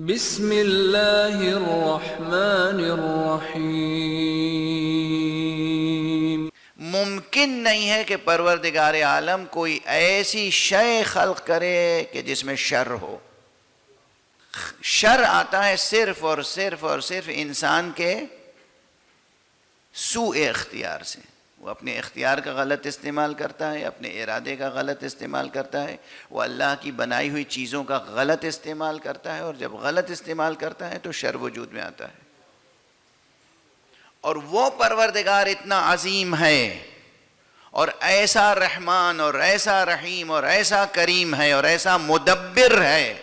بسم اللہ الرحمن الرحیم۔ ممکن نہیں ہے کہ پروردگار عالم کوئی ایسی شے خلق کرے کہ جس میں شر ہو۔ شر آتا ہے صرف اور صرف انسان کے سوء اختیار سے۔ وہ اپنے اختیار کا غلط استعمال کرتا ہے، اپنے ارادے کا غلط استعمال کرتا ہے، وہ اللہ کی بنائی ہوئی چیزوں کا غلط استعمال کرتا ہے، اور جب غلط استعمال کرتا ہے تو شر وجود میں آتا ہے۔ اور وہ پروردگار اتنا عظیم ہے اور ایسا رحمان اور ایسا رحیم اور ایسا کریم ہے اور ایسا مدبر ہے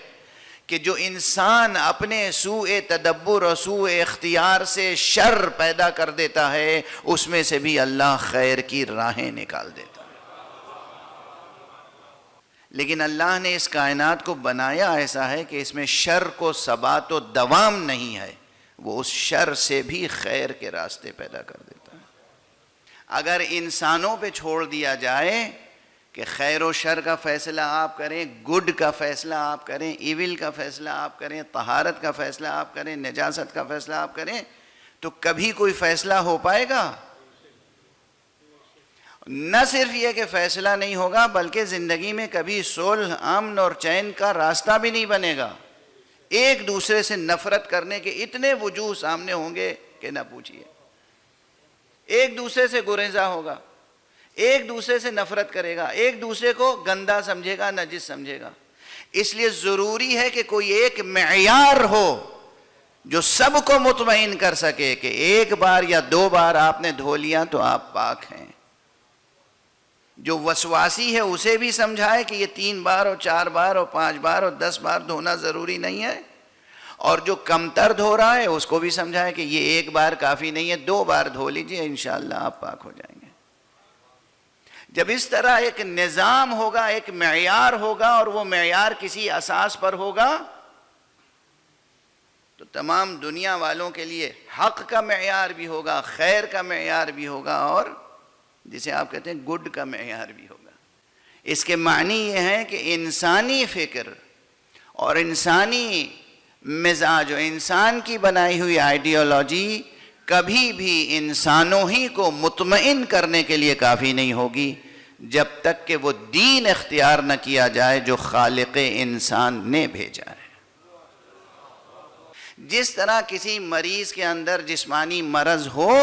کہ جو انسان اپنے سوء تدبر اور سوء اختیار سے شر پیدا کر دیتا ہے، اس میں سے بھی اللہ خیر کی راہیں نکال دیتا ہے۔ لیکن اللہ نے اس کائنات کو بنایا ایسا ہے کہ اس میں شر کو ثبات و دوام نہیں ہے، وہ اس شر سے بھی خیر کے راستے پیدا کر دیتا ہے۔ اگر انسانوں پہ چھوڑ دیا جائے کہ خیر و شر کا فیصلہ آپ کریں، گڈ کا فیصلہ آپ کریں، ایول کا فیصلہ آپ کریں، طہارت کا فیصلہ آپ کریں، نجاست کا فیصلہ آپ کریں، تو کبھی کوئی فیصلہ ہو پائے گا؟ نہ صرف یہ کہ فیصلہ نہیں ہوگا، بلکہ زندگی میں کبھی صلح، امن اور چین کا راستہ بھی نہیں بنے گا۔ ایک دوسرے سے نفرت کرنے کے اتنے وجوہ سامنے ہوں گے کہ نہ پوچھئے۔ ایک دوسرے سے گریزاں ہوگا، ایک دوسرے سے نفرت کرے گا، ایک دوسرے کو گندا سمجھے گا، نجس سمجھے گا۔ اس لیے ضروری ہے کہ کوئی ایک معیار ہو جو سب کو مطمئن کر سکے کہ ایک بار یا دو بار آپ نے دھو لیا تو آپ پاک ہیں۔ جو وسواسی ہے اسے بھی سمجھائے کہ یہ 3 بار اور 4 بار اور 5 بار اور 10 بار دھونا ضروری نہیں ہے، اور جو کمتر دھو رہا ہے اس کو بھی سمجھائے کہ یہ 1 بار کافی نہیں ہے، 2 بار دھو لیجئے، انشاءاللہ آپ پاک ہو جائیں گے۔ جب اس طرح ایک نظام ہوگا، ایک معیار ہوگا، اور وہ معیار کسی اساس پر ہوگا، تو تمام دنیا والوں کے لیے حق کا معیار بھی ہوگا، خیر کا معیار بھی ہوگا، اور جسے آپ کہتے ہیں گڈ کا معیار بھی ہوگا۔ اس کے معنی یہ ہے کہ انسانی فکر اور انسانی مزاج و انسان کی بنائی ہوئی آئیڈیالوجی کبھی بھی انسانوں ہی کو مطمئن کرنے کے لیے کافی نہیں ہوگی، جب تک کہ وہ دین اختیار نہ کیا جائے جو خالق انسان نے بھیجا ہے۔ جس طرح کسی مریض کے اندر جسمانی مرض ہو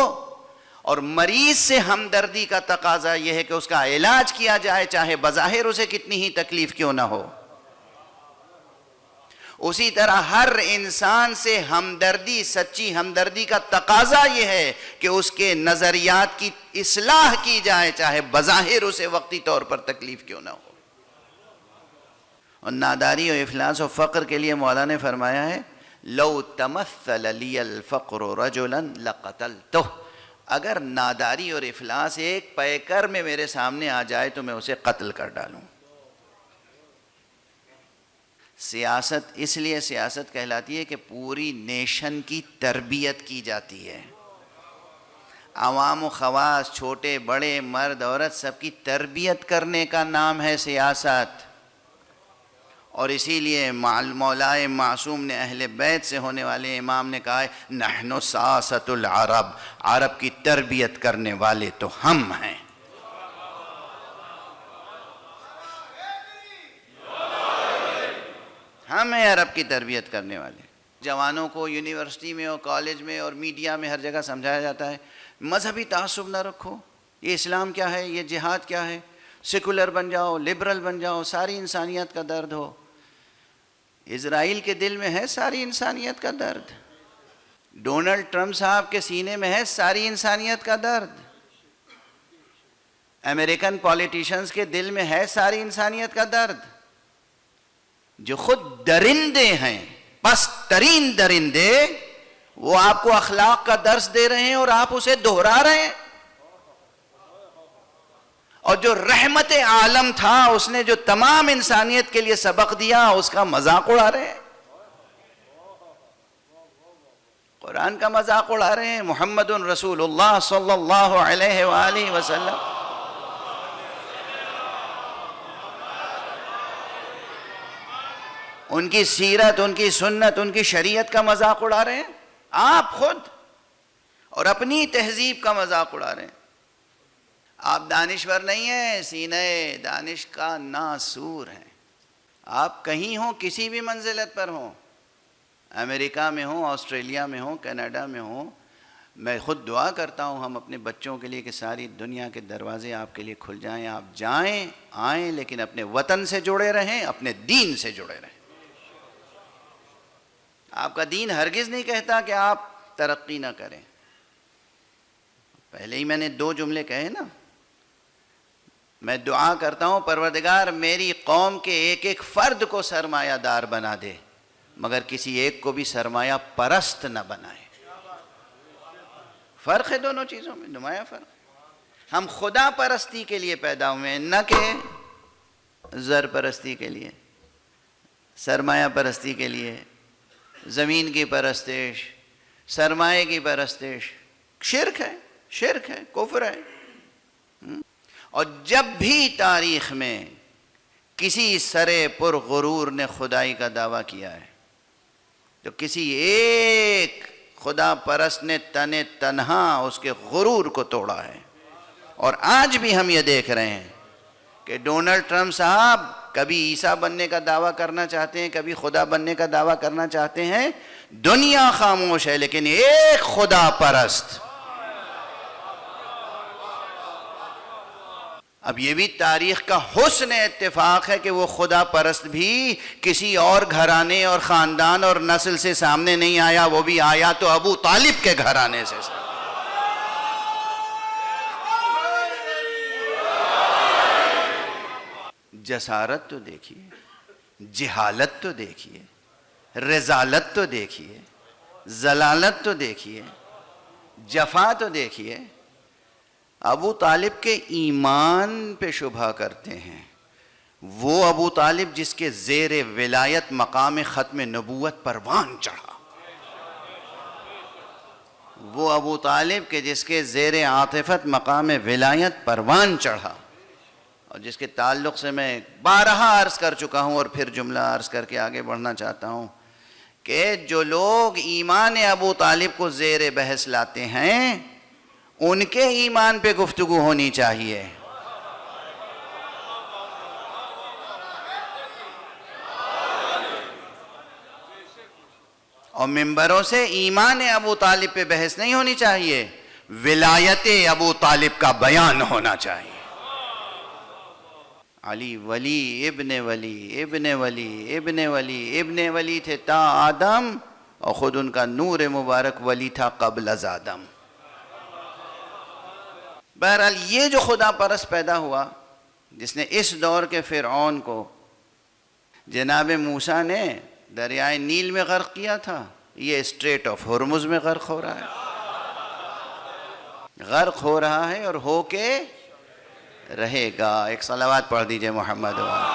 اور مریض سے ہمدردی کا تقاضا یہ ہے کہ اس کا علاج کیا جائے، چاہے بظاہر اسے کتنی ہی تکلیف کیوں نہ ہو، اسی طرح ہر انسان سے ہمدردی، سچی ہمدردی کا تقاضا یہ ہے کہ اس کے نظریات کی اصلاح کی جائے، چاہے بظاہر اسے وقتی طور پر تکلیف کیوں نہ ہو۔ اور ناداری و افلاس و فقر کے لیے مولا نے فرمایا ہے لو تمثل لی الفقر رجلا لقتلتہ، اگر ناداری اور افلاس ایک پیکر میں میرے سامنے آ جائے تو میں اسے قتل کر ڈالوں۔ سیاست اس لیے سیاست کہلاتی ہے کہ پوری نیشن کی تربیت کی جاتی ہے، عوام و خواص، چھوٹے بڑے، مرد عورت، سب کی تربیت کرنے کا نام ہے سیاست۔ اور اسی لیے مولائے معصوم نے اہل بیت سے ہونے والے امام نے کہا ہے نحن ساست العرب، عرب کی تربیت کرنے والے تو ہم ہیں۔ ہم ہیں عرب کی تربیت کرنے والے۔ جوانوں کو یونیورسٹی میں اور کالج میں اور میڈیا میں ہر جگہ سمجھایا جاتا ہے مذہبی تعصب نہ رکھو، یہ اسلام کیا ہے، یہ جہاد کیا ہے، سیکولر بن جاؤ، لبرل بن جاؤ، ساری انسانیت کا درد ہو۔ اسرائیل کے دل میں ہے ساری انسانیت کا درد، ڈونلڈ ٹرمپ صاحب کے سینے میں ہے ساری انسانیت کا درد، امریکن پولیٹیشنز کے دل میں ہے ساری انسانیت کا درد، جو خود درندے ہیں، پست ترین درندے، وہ آپ کو اخلاق کا درس دے رہے ہیں اور آپ اسے دہرا رہے ہیں۔ اور جو رحمت عالم تھا، اس نے جو تمام انسانیت کے لیے سبق دیا، اس کا مذاق اڑا رہے ہیں، قرآن کا مذاق اڑا رہے ہیں۔ محمد رسول اللہ صلی اللہ علیہ وآلہ وسلم ان کی سیرت، ان کی سنت، ان کی شریعت کا مذاق اڑا رہے ہیں آپ خود، اور اپنی تہذیب کا مذاق اڑا رہے ہیں. آپ دانشور نہیں ہیں، سینہ دانش کا ناسور ہیں. آپ کہیں ہوں، کسی بھی منزلت پر ہوں، امریکہ میں ہوں، آسٹریلیا میں ہوں، کینیڈا میں ہوں، میں خود دعا کرتا ہوں ہم اپنے بچوں کے لیے کہ ساری دنیا کے دروازے آپ کے لیے کھل جائیں. آپ جائیں آئیں، لیکن اپنے وطن سے جڑے رہیں، اپنے دین سے جڑے رہیں. آپ کا دین ہرگز نہیں کہتا کہ آپ ترقی نہ کریں. پہلے ہی میں نے 2 جملے کہے نا. میں دعا کرتا ہوں پروردگار میری قوم کے ایک ایک فرد کو سرمایہ دار بنا دے، مگر کسی ایک کو بھی سرمایہ پرست نہ بنائے. فرق ہے دونوں چیزوں میں، نمایاں فرق. ہم خدا پرستی کے لیے پیدا ہوئے ہیں، نہ کہ زر پرستی کے لیے، سرمایہ پرستی کے لیے. زمین کی پرستش، سرمایہ کی پرستش شرک ہے، شرک ہے، کفر ہے. اور جب بھی تاریخ میں کسی سرے پر غرور نے خدائی کا دعویٰ کیا ہے تو کسی ایک خدا پرست نے تنہا اس کے غرور کو توڑا ہے. اور آج بھی ہم یہ دیکھ رہے ہیں کہ ڈونلڈ ٹرمپ صاحب کبھی عیسیٰ بننے کا دعویٰ کرنا چاہتے ہیں، کبھی خدا بننے کا دعویٰ کرنا چاہتے ہیں. دنیا خاموش ہے، لیکن ایک خدا پرست. اب یہ بھی تاریخ کا حسن اتفاق ہے کہ وہ خدا پرست بھی کسی اور گھرانے اور خاندان اور نسل سے سامنے نہیں آیا، وہ بھی آیا تو ابو طالب کے گھرانے سے. جسارت تو دیکھیے، جہالت تو دیکھیے، رذالت تو دیکھیے، ضلالت تو دیکھیے، جفا تو دیکھیے. ابو طالب کے ایمان پہ شبہ کرتے ہیں. وہ ابو طالب جس کے زیر ولایت مقام ختم نبوت پروان چڑھا، وہ ابو طالب کے جس کے زیر عاطفت مقام ولایت پروان چڑھا، اور جس کے تعلق سے میں بارہا عرض کر چکا ہوں اور پھر جملہ عرض کر کے آگے بڑھنا چاہتا ہوں کہ جو لوگ ایمان ابو طالب کو زیر بحث لاتے ہیں ان کے ایمان پہ گفتگو ہونی چاہیے. اور ممبروں سے ایمان ابو طالب پہ بحث نہیں ہونی چاہیے، ولایت ابو طالب کا بیان ہونا چاہیے. علی ولی ابن ولی ابن ولی ابن ولی ابن ولی تھے تا آدم، اور خود ان کا نور مبارک ولی تھا قبل از آدم. بہرحال یہ جو خدا پرست پیدا ہوا جس نے اس دور کے فرعون کو جناب موسیٰ نے دریائے نیل میں غرق کیا تھا، یہ اسٹریٹ آف ہرمز میں غرق ہو رہا ہے، غرق ہو رہا ہے اور ہو کے رہے گا. ایک صلوات پڑھ دیجئے محمد وآلہ.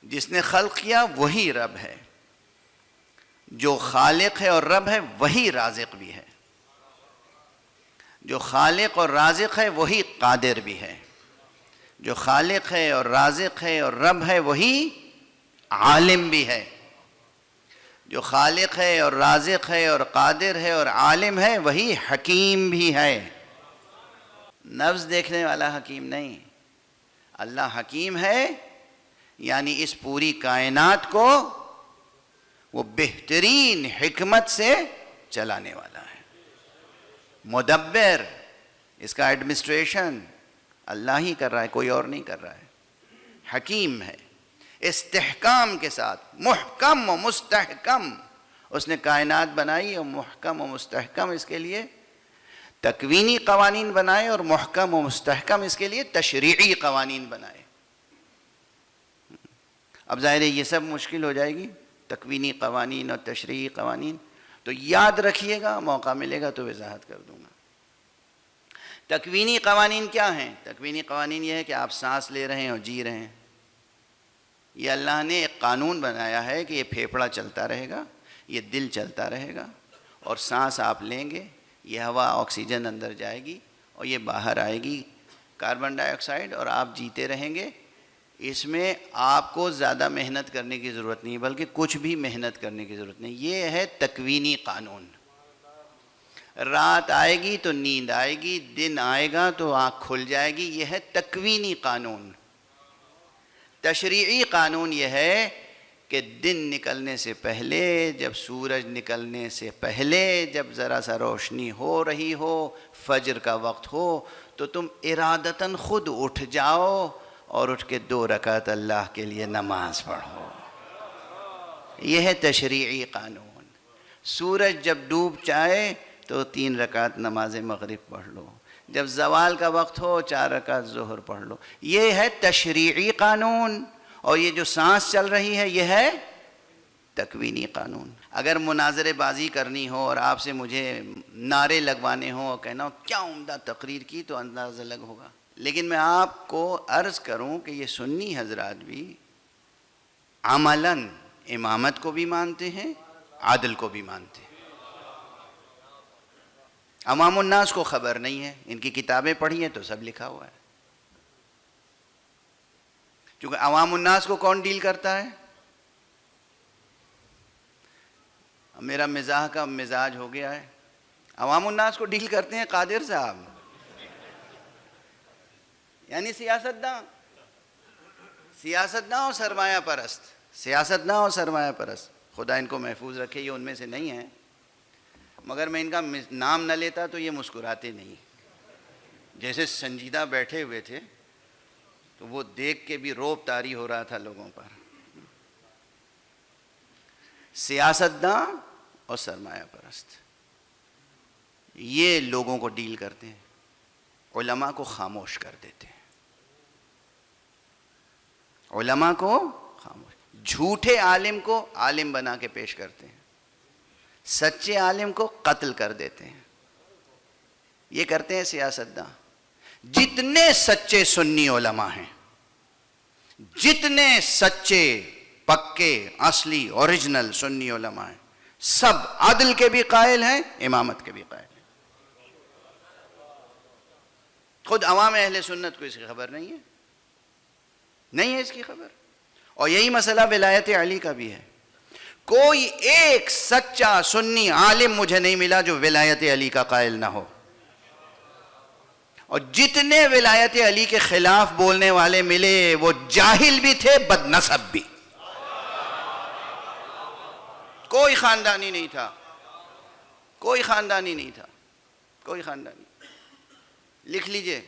جس نے خلق کیا وہی رب ہے، جو خالق ہے اور رب ہے وہی رازق بھی ہے، جو خالق اور رازق ہے وہی قادر بھی ہے، جو خالق ہے اور رازق ہے اور رب ہے وہی عالم بھی ہے، جو خالق ہے اور رازق ہے اور قادر ہے اور عالم ہے وہی حکیم بھی ہے. نفس دیکھنے والا حکیم نہیں، اللہ حکیم ہے، یعنی اس پوری کائنات کو وہ بہترین حکمت سے چلانے والا ہے. مدبر، اس کا ایڈمنسٹریشن اللہ ہی کر رہا ہے، کوئی اور نہیں کر رہا ہے. حکیم ہے، استحکام کے ساتھ محکم و مستحکم اس نے کائنات بنائی، اور محکم و مستحکم اس کے لیے تکوینی قوانین بنائے، اور محکم و مستحکم اس کے لیے تشریعی قوانین بنائے. اب ظاہر ہے یہ سب مشکل ہو جائے گی، تکوینی قوانین اور تشریعی قوانین، تو یاد رکھیے گا، موقع ملے گا تو وضاحت کر دوں گا. تکوینی قوانین کیا ہیں؟ تکوینی قوانین یہ ہے کہ آپ سانس لے رہے ہیں اور جی رہے ہیں. یہ اللہ نے ایک قانون بنایا ہے کہ یہ پھیپھڑا چلتا رہے گا، یہ دل چلتا رہے گا، اور سانس آپ لیں گے، یہ ہوا آکسیجن اندر جائے گی اور یہ باہر آئے گی. کاربن ڈائی آکسائڈ اور آپ جیتے رہیں گے. اس میں آپ کو زیادہ محنت کرنے کی ضرورت نہیں بلکہ کچھ بھی محنت کرنے کی ضرورت نہیں. یہ ہے تکوینی قانون. رات آئے گی تو نیند آئے گی, دن آئے گا تو آنکھ کھل جائے گی. یہ ہے تکوینی قانون. تشریعی قانون یہ ہے کہ دن نکلنے سے پہلے, جب سورج نکلنے سے پہلے, جب ذرا سا روشنی ہو رہی ہو, فجر کا وقت ہو, تو تم ارادتاً خود اٹھ جاؤ اور اٹھ کے 2 رکعت اللہ کے لیے نماز پڑھو. یہ ہے تشریعی قانون. سورج جب ڈوب جائے تو 3 رکعت نماز مغرب پڑھ لو, جب زوال کا وقت ہو 4 رکعت ظہر پڑھ لو. یہ ہے تشریعی قانون. اور یہ جو سانس چل رہی ہے یہ ہے تکوینی قانون. اگر مناظرے بازی کرنی ہو اور آپ سے مجھے نعرے لگوانے ہوں اور کہنا ہو کیا عمدہ تقریر کی, تو انداز الگ ہوگا. لیکن میں آپ کو عرض کروں کہ یہ سنی حضرات بھی عملاً امامت کو بھی مانتے ہیں, عدل کو بھی مانتے ہیں. عوام الناس کو خبر نہیں ہے, ان کی کتابیں پڑھی ہیں تو سب لکھا ہوا ہے. کیونکہ عوام الناس کو کون ڈیل کرتا ہے؟ میرا مزاح کا مزاج ہو گیا ہے. عوام الناس کو ڈیل کرتے ہیں قادر صاحب, یعنی سیاستداں. سیاستداں اور سرمایہ پرست, سیاستداں اور سرمایہ پرست. خدا ان کو محفوظ رکھے, یہ ان میں سے نہیں ہیں. مگر میں ان کا نام نہ لیتا تو یہ مسکراتے نہیں. جیسے سنجیدہ بیٹھے ہوئے تھے تو وہ دیکھ کے بھی روب طاری ہو رہا تھا لوگوں پر. سیاستداں اور سرمایہ پرست یہ لوگوں کو ڈیل کرتے ہیں, علماء کو خاموش کر دیتے ہیں. علماء کو خاموش, جھوٹے عالم کو عالم بنا کے پیش کرتے ہیں, سچے عالم کو قتل کر دیتے ہیں. یہ کرتے ہیں سیاستداں. جتنے سچے سنی علماء ہیں, جتنے سچے پکے اصلی اوریجنل سنی علماء ہیں, سب عدل کے بھی قائل ہیں, امامت کے بھی قائل ہیں. خود عوام اہل سنت کو اس کی خبر نہیں ہے, نہیں ہے اس کی خبر. اور یہی مسئلہ ولایت علی کا بھی ہے. کوئی ایک سچا سنی عالم مجھے نہیں ملا جو ولایت علی کا قائل نہ ہو. اور جتنے ولایت علی کے خلاف بولنے والے ملے وہ جاہل بھی تھے, بد نسب بھی. کوئی خاندانی نہیں تھا, کوئی خاندانی نہیں تھا, کوئی خاندانی. لکھ لیجئے.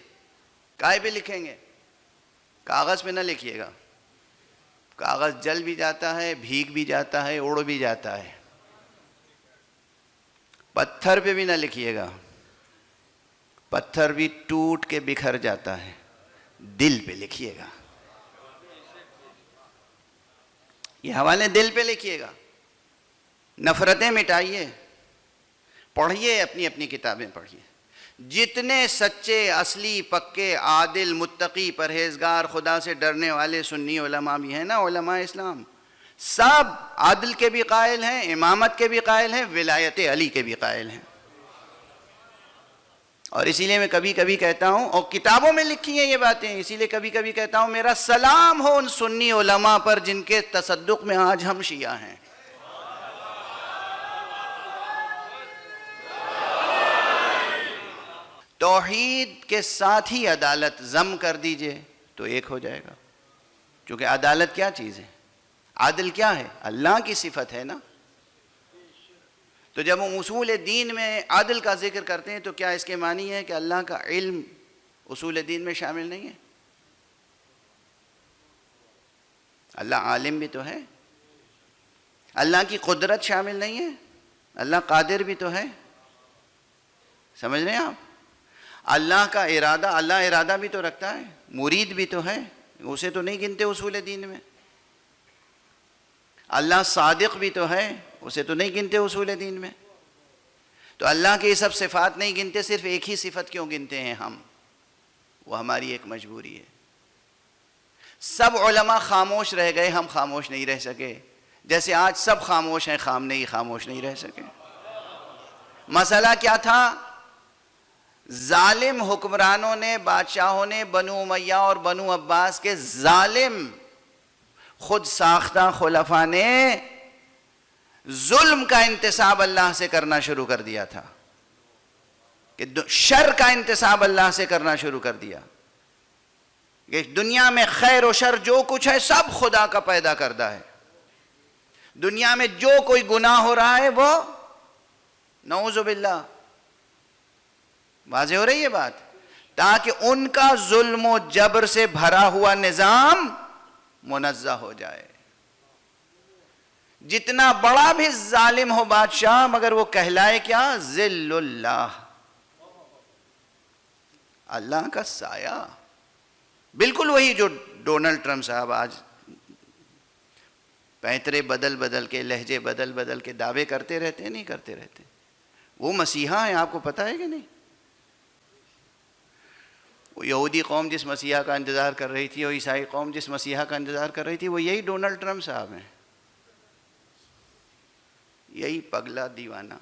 کائے پہ لکھیں گے؟ کاغذ پہ نہ لکھیے گا. کاغذ جل بھی جاتا ہے, بھیگ بھی جاتا ہے, اڑ بھی جاتا ہے. پتھر پہ بھی نہ لکھیے گا, پتھر بھی ٹوٹ کے بکھر جاتا ہے. دل پہ لکھیے گا. یہ حوالے دل پہ لکھیے گا. نفرتیں مٹائیے, پڑھیے, اپنی اپنی کتابیں پڑھیے. جتنے سچے اصلی پکے عادل متقی پرہیزگار خدا سے ڈرنے والے سنی علماء بھی ہیں نا, علماء اسلام, سب عدل کے بھی قائل ہیں, امامت کے بھی قائل ہیں, ولایت علی کے بھی قائل ہیں. اور اسی لیے میں کبھی کبھی کہتا ہوں, اور کتابوں میں لکھی ہیں یہ باتیں, اسی لیے کبھی کبھی کہتا ہوں میرا سلام ہو ان سنی علماء پر جن کے تصدق میں آج ہم شیعہ ہیں. توحید کے ساتھ ہی عدالت ضم کر دیجئے تو ایک ہو جائے گا. کیونکہ عدالت کیا چیز ہے؟ عدل کیا ہے؟ اللہ کی صفت ہے نا. تو جب ہم اصول دین میں عدل کا ذکر کرتے ہیں تو کیا اس کے معنی ہے کہ اللہ کا علم اصول دین میں شامل نہیں ہے؟ اللہ عالم بھی تو ہے. اللہ کی قدرت شامل نہیں ہے؟ اللہ قادر بھی تو ہے. سمجھ رہے ہیں آپ؟ اللہ کا ارادہ, اللہ ارادہ بھی تو رکھتا ہے, مرید بھی تو ہے, اسے تو نہیں گنتے اصول دین میں. اللہ صادق بھی تو ہے, اسے تو نہیں گنتے اصول دین میں. تو اللہ کی سب صفات نہیں گنتے, صرف ایک ہی صفت کیوں گنتے ہیں ہم؟ وہ ہماری ایک مجبوری ہے. سب علماء خاموش رہ گئے, ہم خاموش نہیں رہ سکے. جیسے آج سب خاموش ہیں, خامنہ ہی خاموش نہیں رہ سکے. مسئلہ کیا تھا؟ ظالم حکمرانوں نے، بادشاہوں نے، بنو امیہ اور بنو عباس کے ظالم خود ساختہ خلفاء نے ظلم کا انتصاب اللہ سے کرنا شروع کر دیا تھا، کہ شر کا انتصاب اللہ سے کرنا شروع کر دیا، کہ دنیا میں خیر و شر جو کچھ ہے سب خدا کا پیدا کردہ ہے، دنیا میں جو کوئی گناہ ہو رہا ہے وہ نعوذ باللہ، واضح ہو رہی ہے بات، تاکہ ان کا ظلم و جبر سے بھرا ہوا نظام منزہ ہو جائے۔ جتنا بڑا بھی ظالم ہو بادشاہ، مگر وہ کہلائے کیا؟ ذل اللہ، اللہ کا سایہ۔ بالکل وہی جو ڈونلڈ ٹرمپ صاحب آج پیترے بدل بدل کے، لہجے بدل بدل کے دعوے کرتے رہتے ہیں، نہیں کرتے رہتے، وہ مسیحا ہیں، آپ کو پتہ ہے کہ نہیں؟ وہ یہودی قوم جس مسیحا کا انتظار کر رہی تھی، اور عیسائی قوم جس مسیحا کا انتظار کر رہی تھی، وہ یہی ڈونلڈ ٹرمپ صاحب ہیں، یہی پگلا دیوانہ،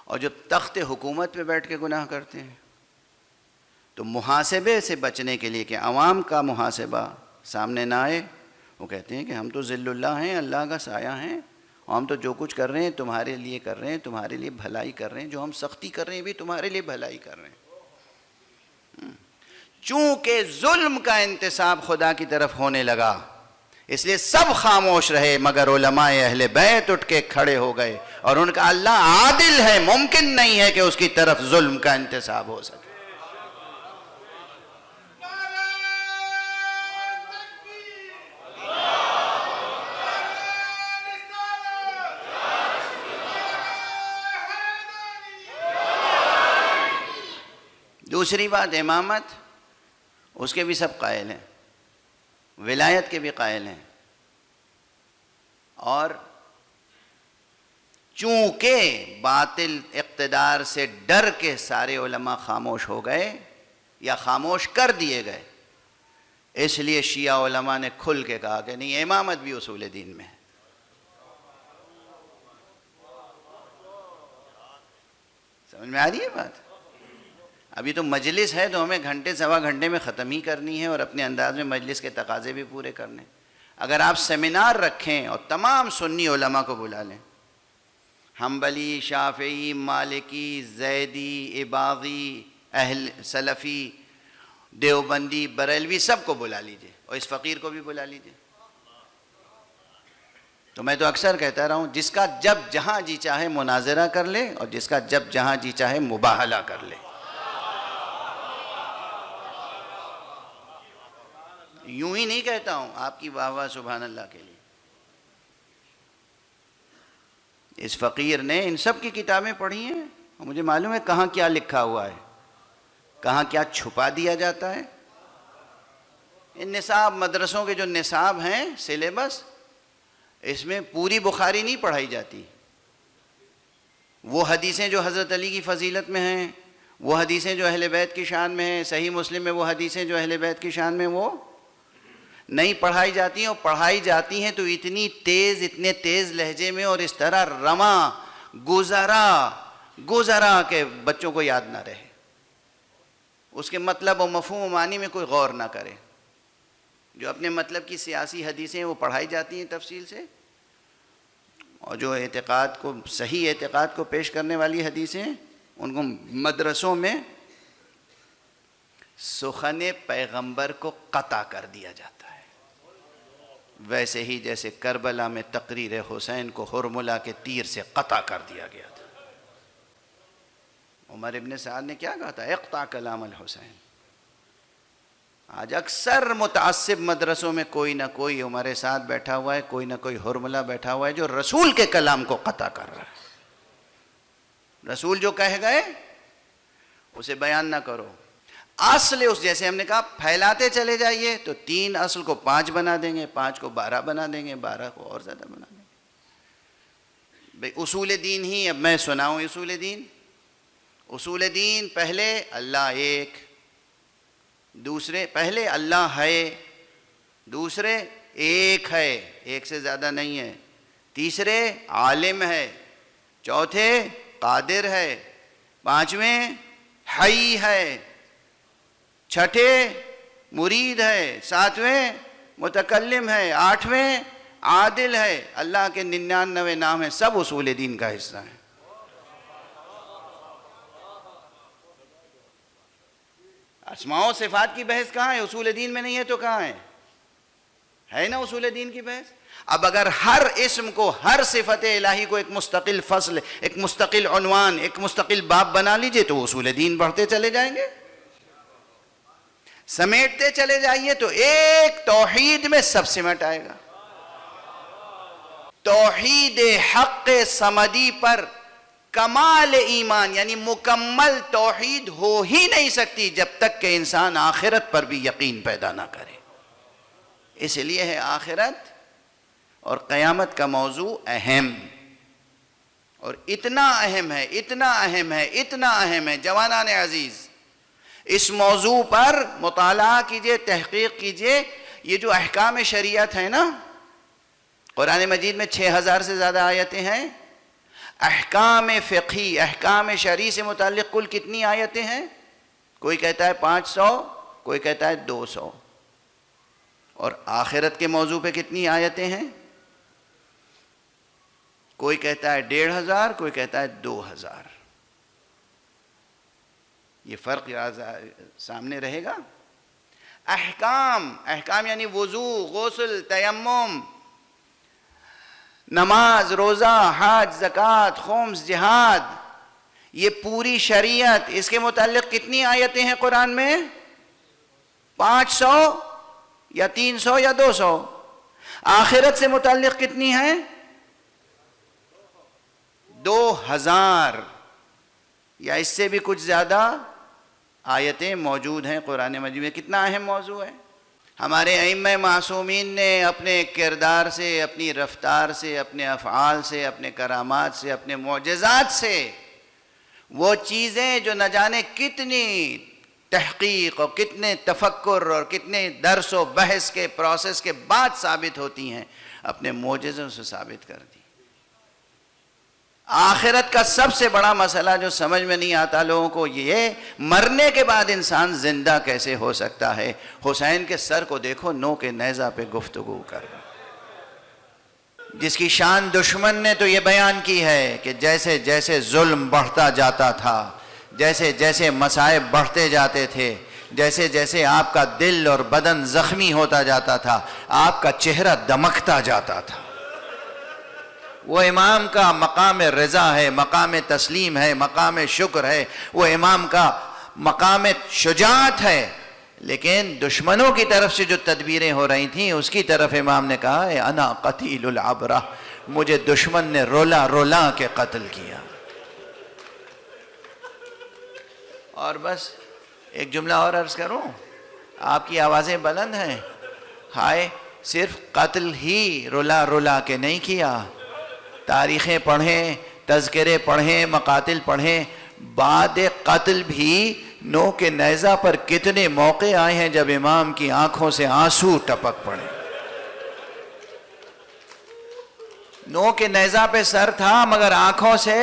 اور جو تخت حکومت پہ بیٹھ کے گناہ کرتے ہیں۔ تو محاسبے سے بچنے کے لیے کہ عوام کا محاسبہ سامنے نہ آئے، وہ کہتے ہیں کہ ہم تو ذل اللہ ہیں، اللہ کا سایہ ہیں، اور ہم تو جو کچھ کر رہے ہیں تمہارے لیے کر رہے ہیں، تمہارے لیے بھلائی کر رہے ہیں، جو ہم سختی کر رہے ہیں بھی تمہارے لیے بھلائی کر رہے ہیں۔ چونکہ ظلم کا انتصاب خدا کی طرف ہونے لگا، اس لیے سب خاموش رہے، مگر علماء اہل بیت اٹھ کے کھڑے ہو گئے، اور ان کا اللہ عادل ہے، ممکن نہیں ہے کہ اس کی طرف ظلم کا انتصاب ہو سکے۔ دوسری بات، امامت، اس کے بھی سب قائل ہیں، ولایت کے بھی قائل ہیں، اور چونکہ باطل اقتدار سے ڈر کے سارے علماء خاموش ہو گئے یا خاموش کر دیے گئے، اس لیے شیعہ علماء نے کھل کے کہا کہ نہیں، امامت بھی اصول دین میں ہے۔ سمجھ میں آ رہی ہے بات؟ ابھی تو مجلس ہے تو ہمیں گھنٹے سوا گھنٹے میں ختم ہی کرنی ہے، اور اپنے انداز میں مجلس کے تقاضے بھی پورے کرنے۔ اگر آپ سیمینار رکھیں اور تمام سنی علماء کو بلا لیں، حنبلی، شافعی، مالکی، زیدی، اباضی، اہل سلفی، دیوبندی، بریلوی، سب کو بلا لیجئے، اور اس فقیر کو بھی بلا لیجئے۔ تو میں تو اکثر کہتا رہا ہوں، جس کا جب جہاں جی چاہے مناظرہ کر لے، اور جس کا جب جہاں جی چاہے مباہلہ کر لے۔ یوں ہی نہیں کہتا ہوں، آپ کی واہ واہ سبحان اللہ کے لیے۔ اس فقیر نے ان سب کی کتابیں پڑھی ہیں، اور مجھے معلوم ہے کہاں کیا لکھا ہوا ہے، کہاں کیا چھپا دیا جاتا ہے۔ ان نصاب مدرسوں کے جو نصاب ہیں، سلیبس، اس میں پوری بخاری نہیں پڑھائی جاتی۔ وہ حدیثیں جو حضرت علی کی فضیلت میں ہیں، وہ حدیثیں جو اہل بیت کی شان میں ہیں، صحیح مسلم میں وہ حدیثیں جو اہل بیت کی شان میں، وہ نہیں پڑھائی جاتی ہیں، اور پڑھائی جاتی ہیں تو اتنی تیز، اتنے تیز لہجے میں، اور اس طرح رواں گزرا کہ بچوں کو یاد نہ رہے، اس کے مطلب و مفہوم و معنی میں کوئی غور نہ کرے۔ جو اپنے مطلب کی سیاسی حدیثیں وہ پڑھائی جاتی ہیں تفصیل سے، اور جو اعتقاد کو، صحیح اعتقاد کو پیش کرنے والی حدیثیں، ان کو مدرسوں میں سخن پیغمبر کو قطع کر دیا جاتا ہے، ویسے ہی جیسے کربلا میں تقریر حسین کو حرملہ کے تیر سے قطع کر دیا گیا تھا۔ عمر ابن سعد نے کیا کہا تھا؟ اقطع کلام الحسین۔ آج اکثر متعصب مدرسوں میں کوئی نہ کوئی ہمارے ساتھ بیٹھا ہوا ہے، کوئی نہ کوئی حرملہ بیٹھا ہوا ہے جو رسول کے کلام کو قطع کر رہا ہے۔ رسول جو کہہ گئے اسے بیان نہ کرو۔ اصل اس، جیسے ہم نے کہا، پھیلاتے چلے جائیے تو 3 اصل کو 5 بنا دیں گے، 5 کو 12 بنا دیں گے، 12 کو اور زیادہ بنا دیں گے۔ بھئی اصول دین ہی، اب میں سناؤں اصول دین۔ اصول دین پہلے اللہ ایک، دوسرے پہلے اللہ ہے، دوسرے ایک ہے، ایک سے زیادہ نہیں ہے، تیسرے عالم ہے، چوتھے قادر ہے، پانچویں حی ہے، چھٹے مرید ہے، ساتویں متکلم ہے، آٹھویں عادل ہے، اللہ کے 99 نام ہیں، سب اصول دین کا حصہ ہیں۔ اسماء و صفات کی بحث کہاں ہے؟ اصول دین میں نہیں ہے تو کہاں ہے نا اصول دین کی بحث؟ اب اگر ہر اسم کو، ہر صفت الہی کو ایک مستقل فصل، ایک مستقل عنوان، ایک مستقل باب بنا لیجئے تو اصول دین بڑھتے چلے جائیں گے، سمیٹتے چلے جائیے تو ایک توحید میں سب سمٹ آئے گا۔ توحید حق صمدی پر کمال ایمان یعنی مکمل توحید ہو ہی نہیں سکتی جب تک کہ انسان آخرت پر بھی یقین پیدا نہ کرے۔ اس لیے ہے آخرت اور قیامت کا موضوع اہم، اور اتنا اہم ہے، اتنا اہم ہے، اتنا اہم ہے جوانان عزیز، اس موضوع پر مطالعہ کیجئے، تحقیق کیجئے۔ یہ جو احکام شریعت ہے نا، قرآن مجید میں 6000 سے زیادہ آیتیں ہیں۔ احکام فقہی، احکام شرعی سے متعلق کل کتنی آیتیں ہیں؟ کوئی کہتا ہے 500، کوئی کہتا ہے 200۔ اور آخرت کے موضوع پہ کتنی آیتیں ہیں؟ کوئی کہتا ہے 1500، کوئی کہتا ہے 2000۔ یہ فرق سامنے رہے گا۔ احکام یعنی وضو، غسل، تیمم، نماز، روزہ، حج، زکوٰۃ، خمس، جہاد، یہ پوری شریعت، اس کے متعلق کتنی آیتیں ہیں قرآن میں؟ 500 یا 300 یا 200۔ آخرت سے متعلق کتنی ہیں؟ 2000 یا اس سے بھی کچھ زیادہ آیتیں موجود ہیں قرآن مجید میں۔ کتنا اہم موضوع ہے۔ ہمارے ائمہ معصومین نے اپنے کردار سے، اپنی رفتار سے، اپنے افعال سے، اپنے کرامات سے، اپنے معجزات سے وہ چیزیں جو نہ جانے کتنی تحقیق اور کتنے تفکر اور کتنے درس و بحث کے پروسیس کے بعد ثابت ہوتی ہیں، اپنے معجزوں سے ثابت کر دی۔ آخرت کا سب سے بڑا مسئلہ جو سمجھ میں نہیں آتا لوگوں کو، یہ مرنے کے بعد انسان زندہ کیسے ہو سکتا ہے۔ حسین کے سر کو دیکھو، نو کے نیزہ پہ گفتگو کر رہا، جس کی شان دشمن نے تو یہ بیان کی ہے کہ جیسے جیسے ظلم بڑھتا جاتا تھا، جیسے جیسے مصائب بڑھتے جاتے تھے، جیسے جیسے آپ کا دل اور بدن زخمی ہوتا جاتا تھا، آپ کا چہرہ دمکتا جاتا تھا۔ وہ امام کا مقام رضا ہے، مقام تسلیم ہے، مقام شکر ہے، وہ امام کا مقام شجاعت ہے، لیکن دشمنوں کی طرف سے جو تدبیریں ہو رہی تھیں اس کی طرف امام نے کہا ہے انا قتیل العبرہ، مجھے دشمن نے رولا رولا کے قتل کیا۔ اور بس ایک جملہ اور عرض کروں، آپ کی آوازیں بلند ہیں، ہائے صرف قتل ہی رولا رولا کے نہیں کیا، تاریخیں پڑھیں، تذکرے پڑھیں، مقاتل پڑھیں، بعد قتل بھی نو کے نیزہ پر کتنے موقع آئے ہیں جب امام کی آنکھوں سے آنسو ٹپک پڑے۔ نو کے نیزہ پہ سر تھا مگر آنکھوں سے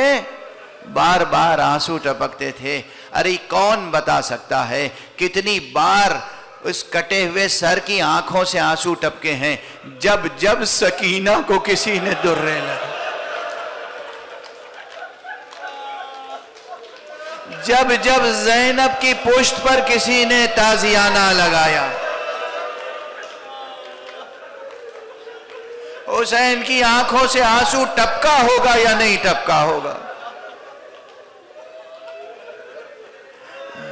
بار بار آنسو ٹپکتے تھے۔ ارے کون بتا سکتا ہے کتنی بار اس کٹے ہوئے سر کی آنکھوں سے آنسو ٹپکے ہیں جب جب سکینہ کو کسی نے درے لگا، جب جب زینب کی پشت پر کسی نے تازیانہ لگایا۔ حسین کی آنکھوں سے آنسو ٹپکا ہوگا یا نہیں ٹپکا ہوگا؟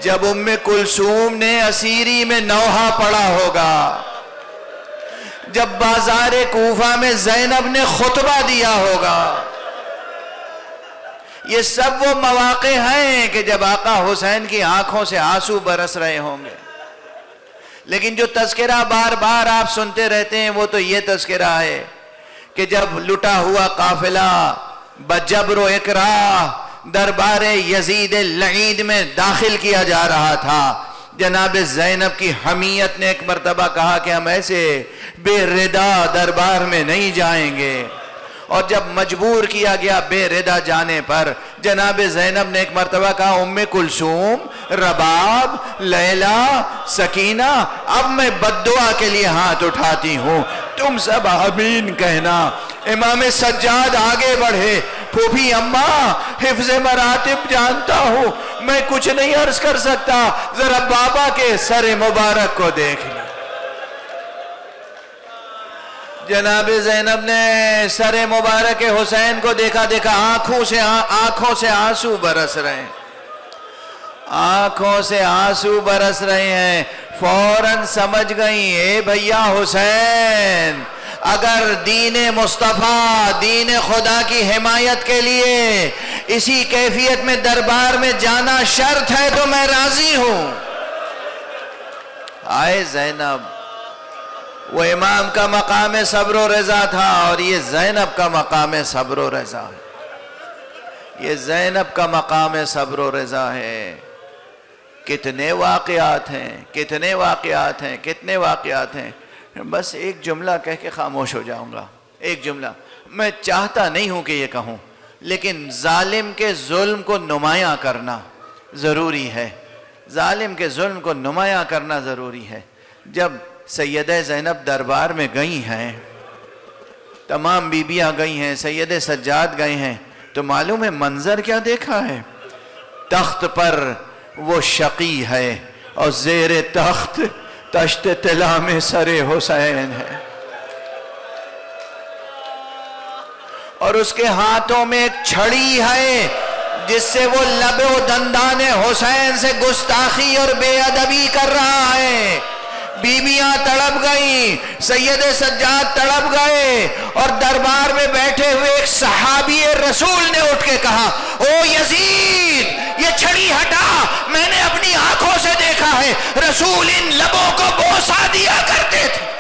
جب ام کلثوم نے اسیری میں نوحہ پڑھا ہوگا، جب بازار کوفہ میں زینب نے خطبہ دیا ہوگا، یہ سب وہ مواقع ہیں کہ جب آقا حسین کی آنکھوں سے آنسو برس رہے ہوں گے۔ لیکن جو تذکرہ بار بار آپ سنتے رہتے ہیں وہ تو یہ تذکرہ ہے کہ جب لٹا ہوا قافلہ بجبر و اکراہ دربار یزید اللعید میں داخل کیا جا رہا تھا، جناب زینب کی حمیت نے ایک مرتبہ کہا کہ ہم ایسے بے ردا دربار میں نہیں جائیں گے۔ اور جب مجبور کیا گیا بے ردا جانے پر، جناب زینب نے ایک مرتبہ کہا ام کلثوم، رباب، لیلا، سکینہ، اب میں بد دعا کے لیے ہاتھ اٹھاتی ہوں، تم سب آمین کہنا۔ امام سجاد آگے بڑھے، پھوپھی اماں حفظ مراتب جانتا ہوں، میں کچھ نہیں عرض کر سکتا، ذرا بابا کے سر مبارک کو دیکھ لیں۔ جناب زینب نے سر مبارک حسین کو دیکھا، آنکھوں سے آنسو برس رہے ہیں، آنکھوں سے آنسو برس رہے ہیں۔ فوراً سمجھ گئیں اے بھیا حسین، اگر دین مصطفیٰ، دین خدا کی حمایت کے لیے اسی کیفیت میں دربار میں جانا شرط ہے تو میں راضی ہوں۔ آئے زینب، وہ امام کا مقام صبر و رضا تھا اور یہ زینب کا مقام صبر و رضا ہے، یہ زینب کا مقام صبر و رضا ہے۔ کتنے واقعات ہیں، کتنے واقعات ہیں، کتنے واقعات ہیں۔ بس ایک جملہ کہہ کے خاموش ہو جاؤں گا، ایک جملہ میں چاہتا نہیں ہوں کہ یہ کہوں، لیکن ظالم کے ظلم کو نمایاں کرنا ضروری ہے، ظالم کے ظلم کو نمایاں کرنا ضروری ہے۔ جب سیدہ زینب دربار میں گئی ہیں، تمام بیبیاں گئی ہیں، سید سجاد گئے ہیں، تو معلوم ہے منظر کیا دیکھا ہے؟ تخت پر وہ شقی ہے اور زیر تخت تشت طلا میں سر حسین ہے، اور اس کے ہاتھوں میں ایک چھڑی ہے جس سے وہ لب و دندان حسین سے گستاخی اور بے ادبی کر رہا ہے۔ بیویاں تڑپ گئیں، سید سجاد تڑپ گئے، اور دربار میں بیٹھے ہوئے ایک صحابی رسول نے اٹھ کے کہا او یزید یہ چھڑی ہٹا، میں نے اپنی آنکھوں سے دیکھا ہے رسول ان لبوں کو بوسہ دیا کرتے تھے۔